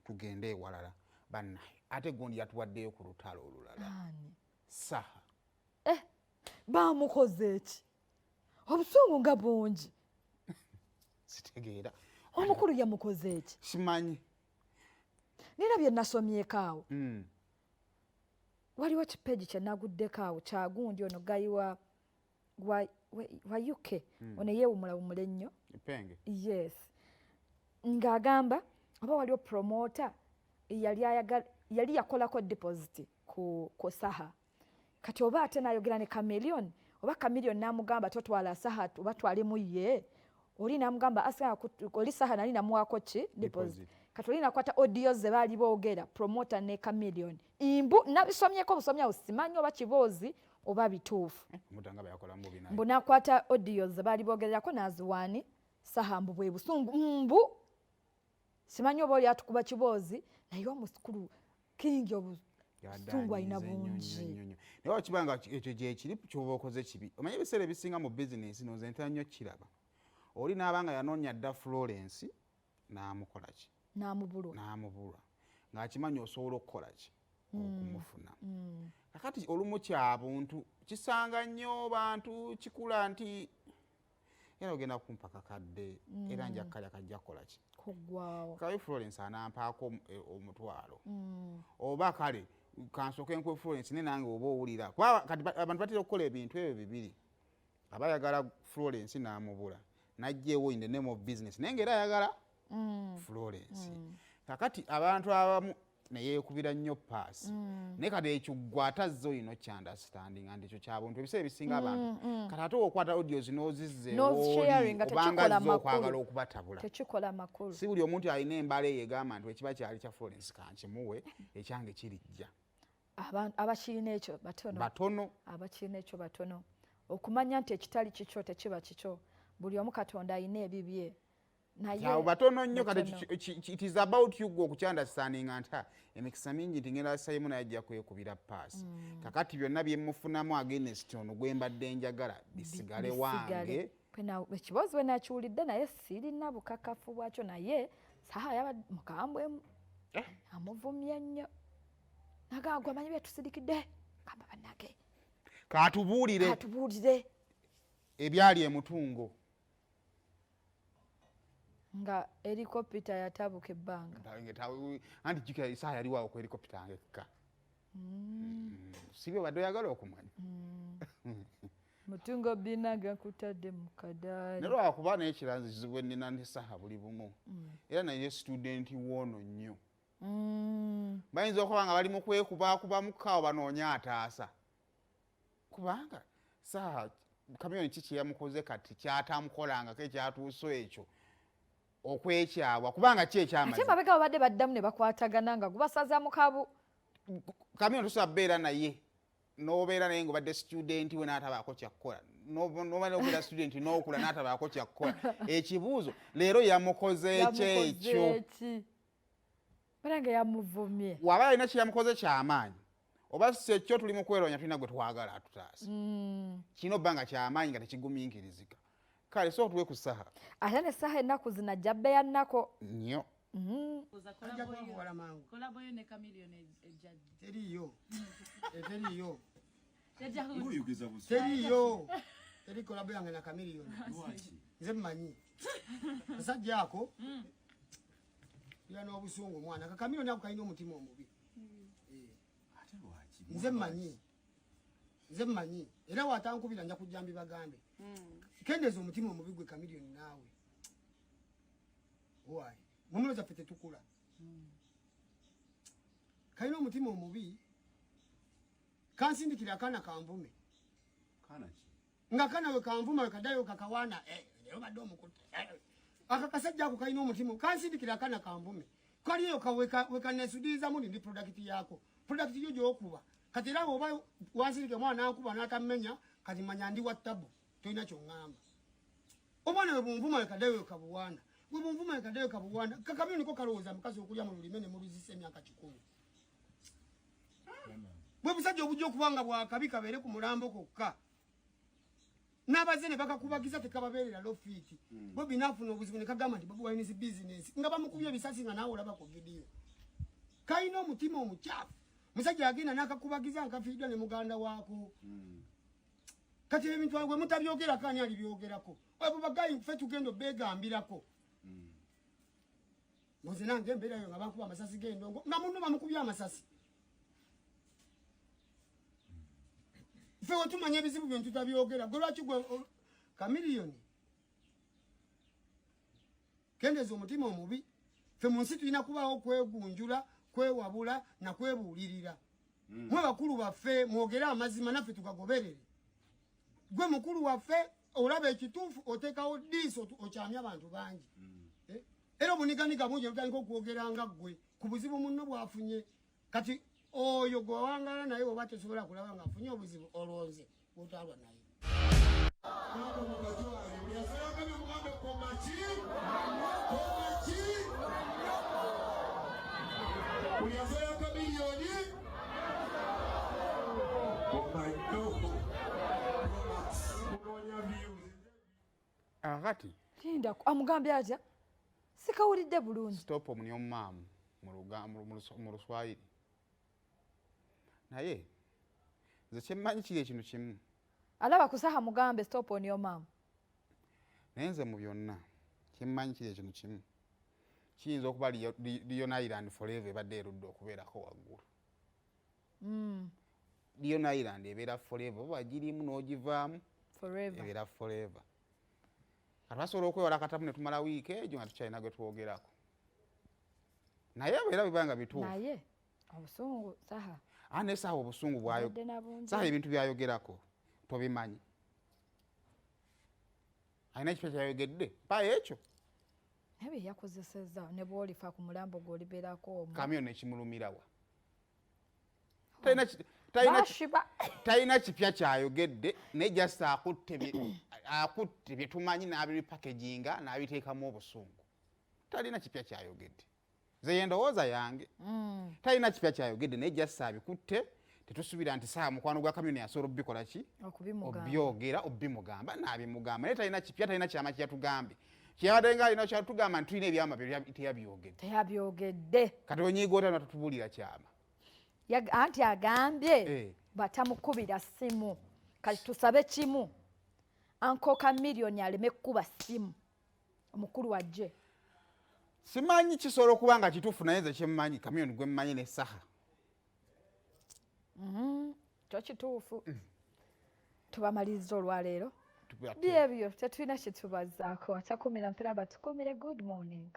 tugende ewalala bannaye ate gundi yatuwaddeyo ku lutalo olulala Saha bamukoze eki obusungu nga bungi sitegeera omukulu yamukoze eki simanyi nina bye nasomyeko awo waliwo kipeegi kye naguddeko awo kyagundi ono gayi wa UK ono yeewumulawumula ennyo yes ng'agamba oba waliwo promota yali yakolako deposit ku Saha kati oba ate n'ayogera ne Chameleone oba Chameleone n'amugamba totwala Saha oba twalemu ye oli n'amugamba asa oli Saha nali namuwaako ki deposit kati oli nakwata audio ze baali boogera promota ne Chameleone imbu nabisomyeko busomya simanyi oba kiboozi oba bituufu mbu nakwata audio ze baali boogererako n'aziwaani Saha mbu bwe busungu mbu simanyi oba oli atukuba kiboozi naye omusikulu kingi obusungu alina bungi naye wakibanga ekyo gyekiri kyoba okoze kibi omanye ebiseera ebisinga mu bizinesi noze ntera nnyo kiraba oli n'abanga yanoonya dda Florence n'amukola ki n'amubulwa ng'akimanyi osobola okukola ki okumufuna kakati olumu kyabuntu kisanga nnyo bantu kikula nti era ogenda kumpa kakadde era nja kkalya kajja kukola ki kale Florence anampaako omutwalo oba kale kansooke nkwe Florence ne nange oba owulira kati abantu batera okukola ebintu ebyo bibiri aba ayagala Florence n'amubula najjeewo in the name of business naye ng'era ayagala Florence kakati abantu abamu neyeekubira nnyo paasi naye kati ekyo ggwe atazze olina okyanderstanding nti ekyo kyabuntu ebiseera ebisinga abantu kati ate okwata audio zinozizzeobanga zze okwagala okubatabula si buli omuntu alina embala eyo egamba nti ekiba kyali kya Florence kankimuwe ekyange kirijja abakirina ekyo batono abakirina ekyo batono okumanya nti ekitali kikyo tekiba kikyo buli omu Katonda alina ebibye naye batono nnyo kati it is about you gwe okukyanderstandinga nti emikisa mingi nti ngenda sayimu naye ajja kwekubira paasi kakati byonna byemufunamu against ono gwe mbadde njagala bisigale wange ekiboozi we nakiwulidde naye sirina bukakafu bwakyo naye Saha yaba mukambwemu amuvumye nnyo nagamba gwe amanyi byetusirikidde kamba bannage katubuulire ebyali emutungo nga helikopita yatabuka ebbanga anti jjukira Saha yali waawo ku helikopita ngekka sibyo badde oyagala okumanya mutungo bina gakutadde mu kadaali naye lwakuba naye kiranzizibu ennina ne Saha buli bumu era naye studenti woono nnyo bayinza okuba nga bali mu kwekubakubamu kaawo banoonya ataasa kubanga Saha Chameleone kiki yamukoze kati kyatamukolangako ekyatuuso ekyo okwekyabwa kubanga ki ekyamaze ate mabega babadde baddamu ne bakwatagana nga gubasazaamu kabu Chameleone tosobola beera naye n'obeera naye ng'obadde studenti we n'atabaako kyakkola n'obeera obeera studenti n'okula n'atabaako kyakkola ekibuuzo leero yamukoze ekyo baranga yamuvumye waba alina kyeyamukoze kyamaanyi oba si ekyo tuli mu kweronya tulina gwe twagala atutaasa kino bbanga kyamaanyi nga tekigumiikirizika kale so tuwe ku Saha ate ne Saha ennaku zino ajja bbeya nnako nnyo teri kolabo yange na Chameleone nze mmanyi musajja ako ya n'obusungu omwana ka Chameleone ako kalina omutima omubi nze mmanyi era watankubira nja kujja mbibagambe kendeza omutima omubi gwe Chameleone naawe owaye mumiro zaffe tetukula kalina omutima omubi kansindikira akaana kanvume nga kana we kanvuma we kaddayo kakawaana leero badde omukulu akakasajja ako kalina omutima kansindikira akaana kanvume kaliyo wekanesudiizamu ndi produkiti yako produkiti yo gyokuba kati era oba wansindike mwana nankuba n'atammenya kati manya ndi wa tabu tolina kyoŋŋamba omwana we bunvuma we kaddayo we kabuwaana we bunvuma we kaddayo kabuwaana Chameleone niko kalowooza mukazi okulya mu lulime ne muluzisa emyaka 10 bwe busajja obujja okuba nga bwakabi kabeere ku mulambo kokka n'abazene bakakubagiza tekababeerera lofiti bobi naafuna obuzibu ne kagamba nti bobi wine business nga bamukubye ebisasi nga naawe olaba ku vidiyo kalina omutima omukyafu musajja agenda n'akakubagiza nkafiiddwa ne muganda waako kati ebintu gwe mutabyogerako ani alibyogerako abo bagayi ffe tugenda obeegambirako mboze nange embeerayo nga bankuba amasasi g'endongo nga munno bamukubye amasasi ffe wetumanya ebizibu bye tutabyogera gwe lwaki gwe kamiliyoni kendeeza omutima omubi ffe mu nsi tulina kubaawo kwegunjula kwewabula na kwebuulirira mwe bakulu baffe mwogere amazima naffe tugagoberere gwe mukulu waffe olaba ekituufu oteekawo diisi okyamya abantu bangi era obuniganiga bungi butandika okwogera nga ggwe ku buzibu munno bwafunye kati oyo gwe wawangala naye oba tesobola kulaba nga afunye obuzibu olwonze bwotwalwa naye akati linda amugambye atya sikawulidde bulungi stop omuni omumaamu mu luswayiri naye nze kyemmanyi kiri ekintu kimu alaba kusaha mugambe stop on your mom naye nze mu byonna kyemmanyi kiri ekintu kimu kiyinza okuba Lion Island forever ebadde erudde okubeerako waggulu Lion Island ebeera forever oba girimu n'ogivaamu ebeera forever kati basobola okwewala akatabu ne tumala wiiki egyo nga tukyalina gwe twogerako naye era bibanga bituufu naye obusungu saha ane saha obusungu bwayo saha ebintu byayogerako tobimanyi alina ekipya kyayogedde mpa ekyo ebyo yakozesezza ne bwolifa ku mulambo gw'olibeerako omwo kamyo nekimulumirawa talina kipya kyayogedde naye just akutte bye tumanyi n'abipakeginga n'abiteekamu obusungu talina kipya kyayogedde nze yendowooza yange talina kipya kyayogedde naye just abikutte tetusubira nti saa mukwano gwa kamyoni asobola obikola ki obyogera obimugamba n'abimugamba naye talina kipya talina kyama kyatugambye kyabadde nga alina kyatugamba nti tulina ebyama teyabyogedde kati onyiigoota natutubuulira kyama anti agambye batamukubira simu kati tusabe kimu Uncle Kamiliyoni aleme kuba simu omukulu wajje simanyi kisobola okuba nga kituufu naye nze kyemmanyi Kamiliyoni gwe mmanyi n'essaha kyo kituufu tubamaliriza olwaleero byebyo tetulina kye tubazaako 12 batukumire good morning